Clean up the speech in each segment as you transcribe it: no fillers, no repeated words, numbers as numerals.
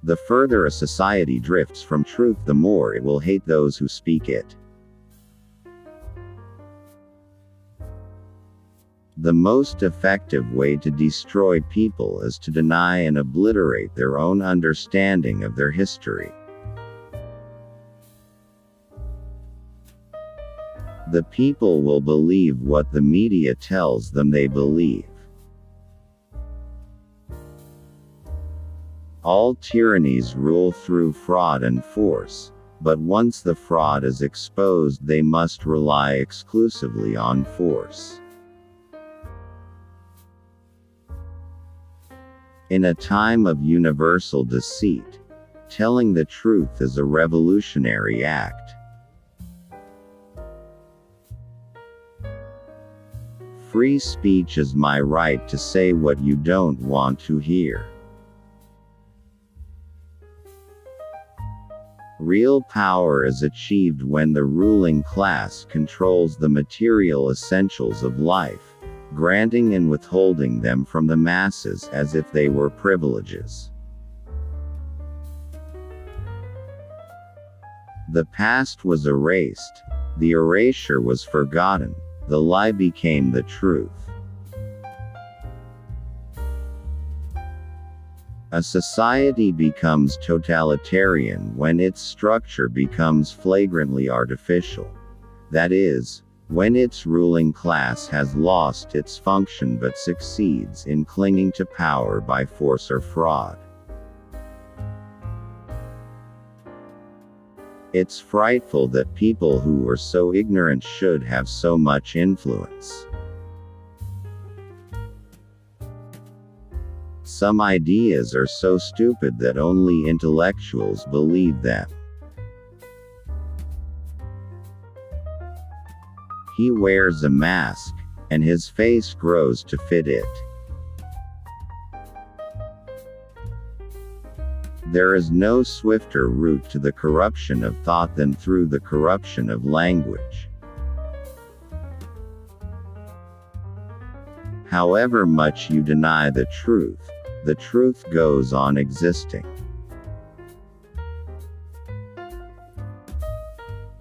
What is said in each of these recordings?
The further a society drifts from truth, the more it will hate those who speak it. The most effective way to destroy people is to deny and obliterate their own understanding of their history. The people will believe what the media tells them they believe. All tyrannies rule through fraud and force, but once the fraud is exposed, they must rely exclusively on force. In a time of universal deceit, telling the truth is a revolutionary act. Free speech is my right to say what you don't want to hear. Real power is achieved when the ruling class controls the material essentials of life, granting and withholding them from the masses as if they were privileges. The past was erased, the erasure was forgotten, the lie became the truth. A society becomes totalitarian when its structure becomes flagrantly artificial. That is, when its ruling class has lost its function but succeeds in clinging to power by force or fraud. It's frightful that people who were so ignorant should have so much influence. Some ideas are so stupid that only intellectuals believe them. He wears a mask, and his face grows to fit it. There is no swifter route to the corruption of thought than through the corruption of language. However much you deny the truth goes on existing.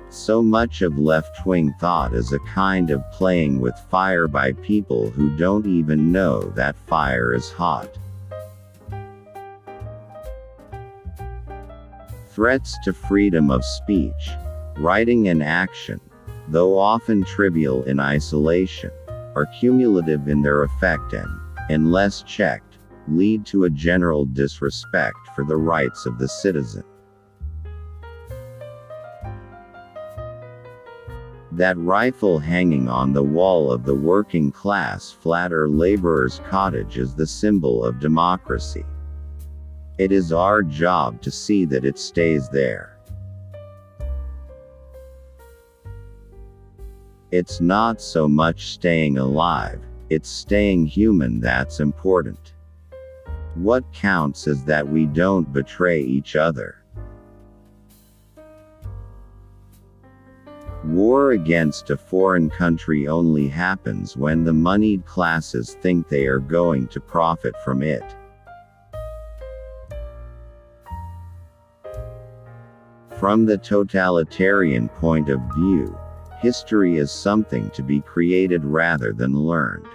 So much of left-wing thought is a kind of playing with fire by people who don't even know that fire is hot. Threats to freedom of speech, writing and action, though often trivial in isolation, are cumulative in their effect and, unless checked, lead to a general disrespect for the rights of the citizen. That rifle hanging on the wall of the working class flat or laborer's cottage is the symbol of democracy. It is our job to see that it stays there. It's not so much staying alive, it's staying human that's important. What counts is that we don't betray each other. War against a foreign country only happens when the moneyed classes think they are going to profit from it. From the totalitarian point of view, history is something to be created rather than learned.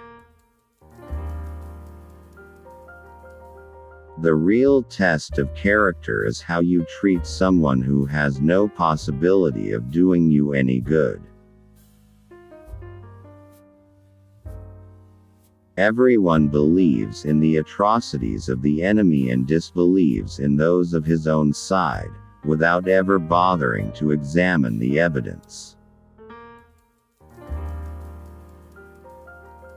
The real test of character is how you treat someone who has no possibility of doing you any good. Everyone believes in the atrocities of the enemy and disbelieves in those of his own side, without ever bothering to examine the evidence.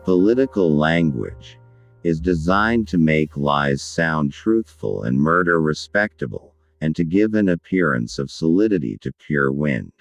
Political language is designed to make lies sound truthful and murder respectable, and to give an appearance of solidity to pure wind.